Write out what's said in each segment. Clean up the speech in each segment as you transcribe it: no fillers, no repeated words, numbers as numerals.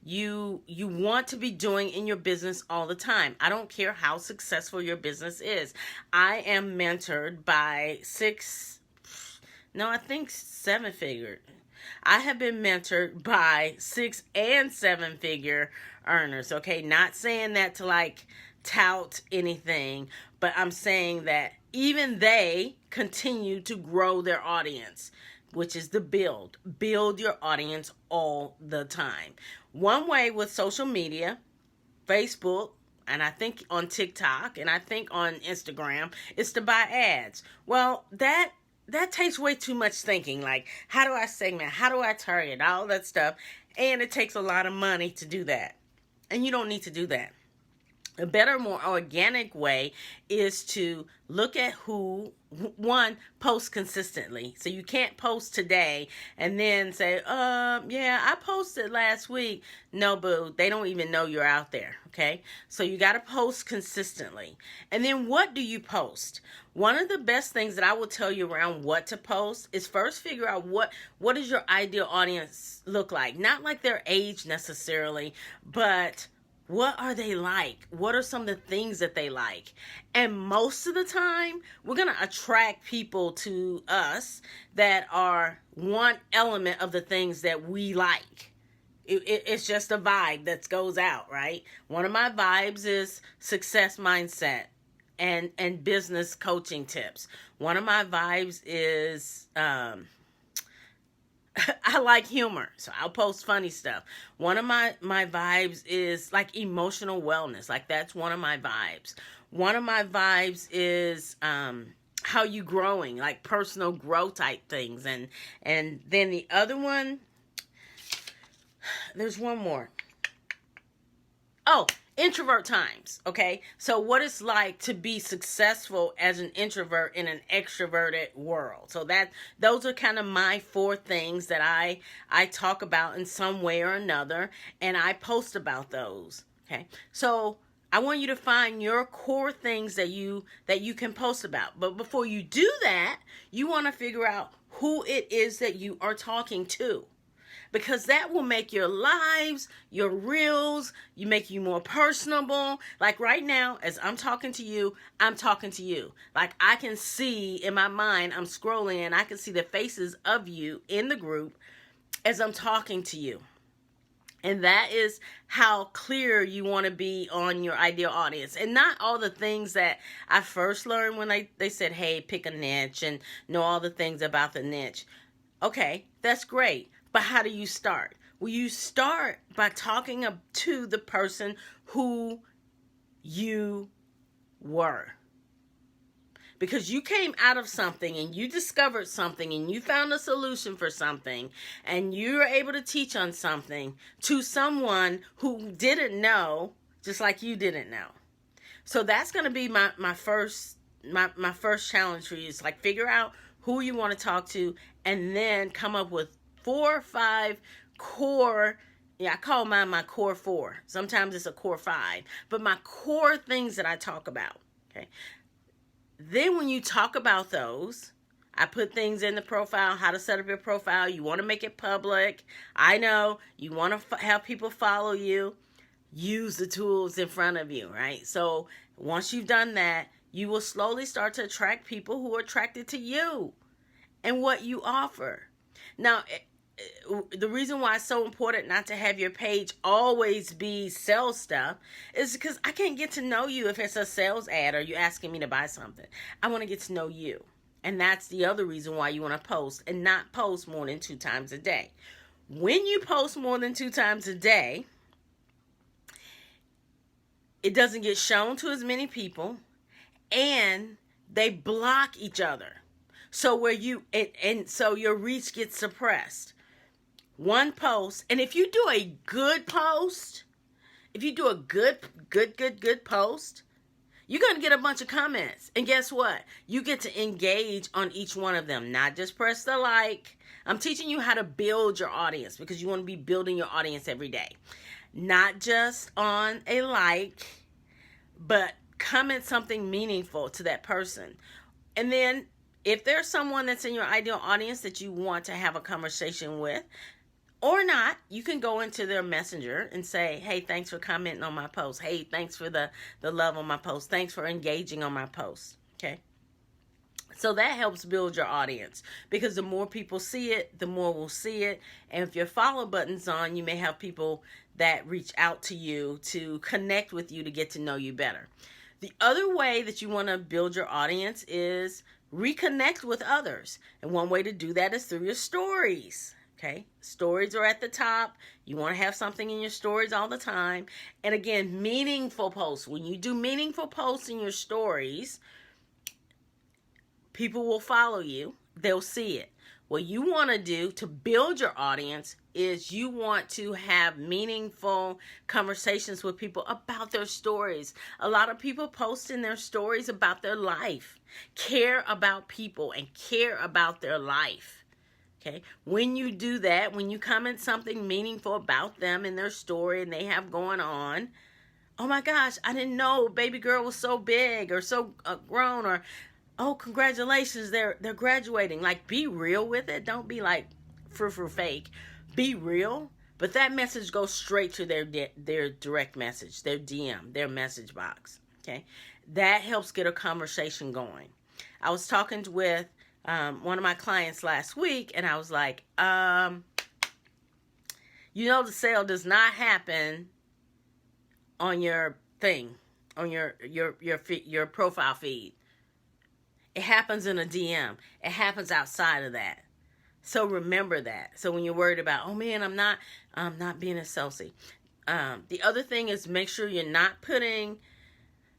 you want to be doing in your business all the time. I don't care how successful your business is. I am mentored by I think seven figure. I have been mentored by 6 and 7 figure earners. Okay, not saying that to like tout anything, but I'm saying that even they continue to grow their audience, which is the build your audience all the time. One way with social media, Facebook, and I think on TikTok, and I think on Instagram, is to buy ads. Well, that takes way too much thinking. Like, how do I segment? How do I target? All that stuff. And it takes a lot of money to do that. And you don't need to do that. A better, more organic way is to look at who, one, posts consistently. So you can't post today and then say, yeah, I posted last week. No, boo, they don't even know you're out there, okay? So you got to post consistently. And then what do you post? One of the best things that I will tell you around what to post is first figure out what does your ideal audience look like? Not like their age necessarily, but what are they like? What are some of the things that they like? And most of the time, we're going to attract people to us that are one element of the things that we like. It's just a vibe that goes out, right? One of my vibes is success mindset and business coaching tips. One of my vibes is I like humor, so I'll post funny stuff. One of my vibes is like emotional wellness. Like, that's one of my vibes. One of my vibes is how you growing, like personal growth type things. And then the other one, there's one more. Oh, introvert times, okay? So what it's like to be successful as an introvert in an extroverted world. So those are kind of my 4 things that I talk about in some way or another, and I post about those, okay? So I want you to find your core things that you can post about. But before you do that, you want to figure out who it is that you are talking to. Because that will make your lives, your reels, make you more personable. Like right now, as I'm talking to you, I'm talking to you. Like, I can see in my mind, I'm scrolling and I can see the faces of you in the group as I'm talking to you. And that is how clear you want to be on your ideal audience. And not all the things that I first learned when they said, hey, pick a niche and know all the things about the niche. Okay, that's great. But how do you start? Well, you start by talking to the person who you were. Because you came out of something and you discovered something and you found a solution for something and you were able to teach on something to someone who didn't know, just like you didn't know. So that's going to be my first challenge for you. Is like, figure out who you want to talk to and then come up with 4 or 5 core, I call mine my core 4. Sometimes it's a core 5, but my core things that I talk about, okay? Then when you talk about those, I put things in the profile, how to set up your profile. You want to make it public. I know you want to have people follow you. Use the tools in front of you, right? So once you've done that, you will slowly start to attract people who are attracted to you and what you offer. Now, the reason why it's so important not to have your page always be sales stuff is because I can't get to know you if it's a sales ad or you asking me to buy something. I want to get to know you. And that's the other reason why you want to post and not post more than 2 times a day. When you post more than 2 times a day, it doesn't get shown to as many people and they block each other. So so your reach gets suppressed. One post, and if you do a good post, if you do a good post, you're going to get a bunch of comments. And guess what? You get to engage on each one of them, not just press the like. I'm teaching you how to build your audience because you want to be building your audience every day. Not just on a like, but comment something meaningful to that person. And then if there's someone that's in your ideal audience that you want to have a conversation with, Or not, you can go into their messenger and say, hey, thanks for commenting on my post. Hey, thanks for the love on my post. Thanks for engaging on my post. Okay. So that helps build your audience, because the more people see it, the more will see it. And if your follow button's on, you may have people that reach out to you to connect with you to get to know you better. The other way that you want to build your audience is reconnect with others. And one way to do that is through your stories. Okay, stories are at the top. You want to have something in your stories all the time. And again, meaningful posts. When you do meaningful posts in your stories, people will follow you. They'll see it. What you want to do to build your audience is you want to have meaningful conversations with people about their stories. A lot of people post in their stories about their life, care about people and care about their life. Okay. When you do that, when you comment something meaningful about them and their story and they have going on, oh my gosh, I didn't know baby girl was so big or so grown, or oh, congratulations, they're graduating. Like, be real with it. Don't be like fake. Be real. But that message goes straight to their direct message, their DM, their message box. Okay, that helps get a conversation going. I was talking with one of my clients last week, and I was like, the sale does not happen on your thing, on your profile feed. It happens in a DM. It happens outside of that. So remember that. So when you're worried about, oh man, I'm not being a salesy. The other thing is, make sure you're not putting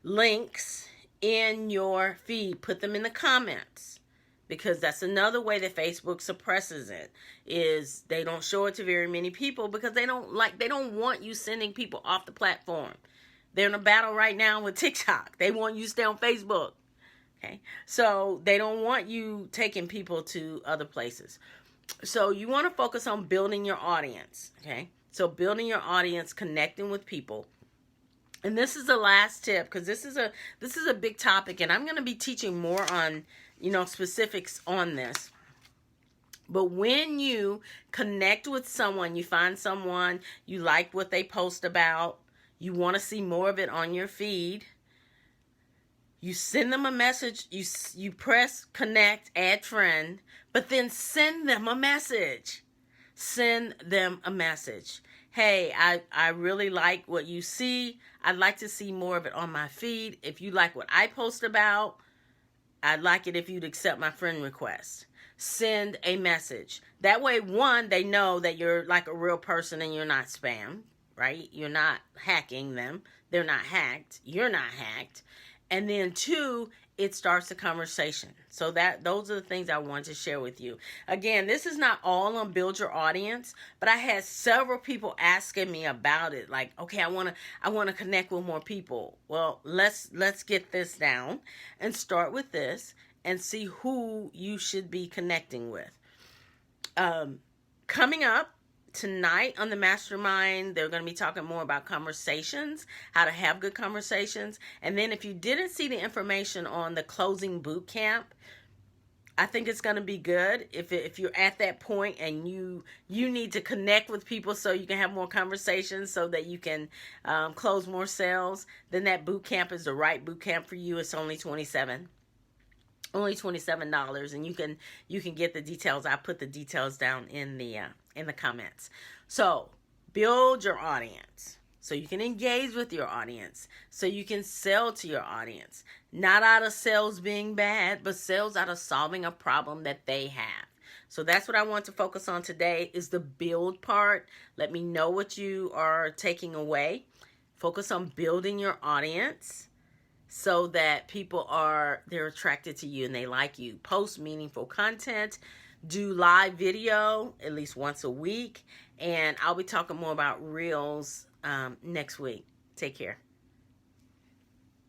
links in your feed. Put them in the comments, because that's another way that Facebook suppresses it. Is they don't show it to very many people because they don't want you sending people off the platform. They're in a battle right now with TikTok. They want you to stay on Facebook. Okay, so they don't want you taking people to other places. So you want to focus on building your audience. Okay, so building your audience, connecting with people. And this is the last tip, because this is a big topic, and I'm going to be teaching more on specifics on this. But when you connect with someone, you find someone, you like what they post about, you want to see more of it on your feed, you send them a message, you press connect, add friend, but then send them a message. Send them a message. Hey, I really like what you see. I'd like to see more of it on my feed. If you like what I post about, I'd like it if you'd accept my friend request. Send a message. That way, one, they know that you're like a real person and you're not spam, right? You're not hacking them. They're not hacked. You're not hacked. And then two, it starts a conversation. So those are the things I wanted to share with you. Again, this is not all on build your audience, but I had several people asking me about it. Like, okay, I want to connect with more people. Well, let's get this down and start with this and see who you should be connecting with. Coming up tonight on the mastermind, they're going to be talking more about conversations, how to have good conversations. And then if you didn't see the information on the closing boot camp, I think it's going to be good. If you're at that point and you need to connect with people so you can have more conversations so that you can close more sales, then that boot camp is the right boot camp for you. It's only $27, and you can get the details. I put the details down in the comments. So build your audience so you can engage with your audience, so you can sell to your audience, not out of sales being bad, but sales out of solving a problem that they have. So that's what I want to focus on today, is the build part. Let me know what you are taking away. Focus on building your audience so that they're attracted to you and they like you. Post meaningful content. Do live video at least once a week. And I'll be talking more about Reels next week. Take care.